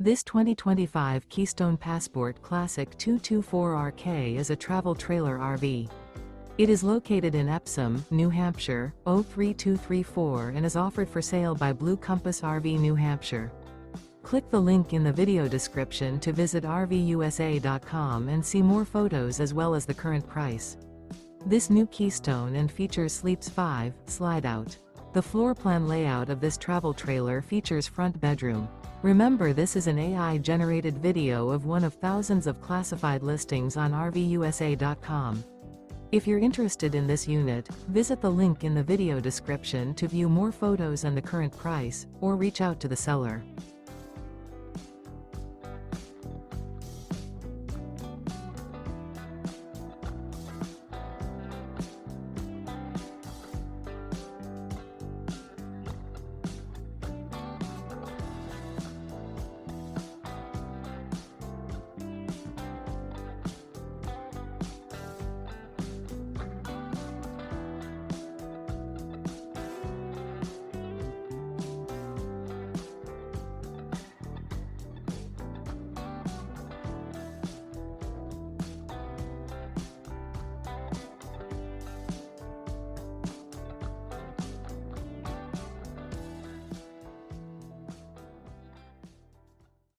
This 2025 Keystone Passport Classic 224RK is a travel trailer RV. It is located in Epsom, New Hampshire, 03234 and is offered for sale by Blue Compass RV New Hampshire. Click the link in the video description to visit RVUSA.com and see more photos as well as the current price. This new Keystone and features Sleeps 5, Slideout. The floor plan layout of this travel trailer features front bedroom. Remember, this is an AI-generated video of one of thousands of classified listings on RVUSA.com. If you're interested in this unit, visit the link in the video description to view more photos and the current price, or reach out to the seller.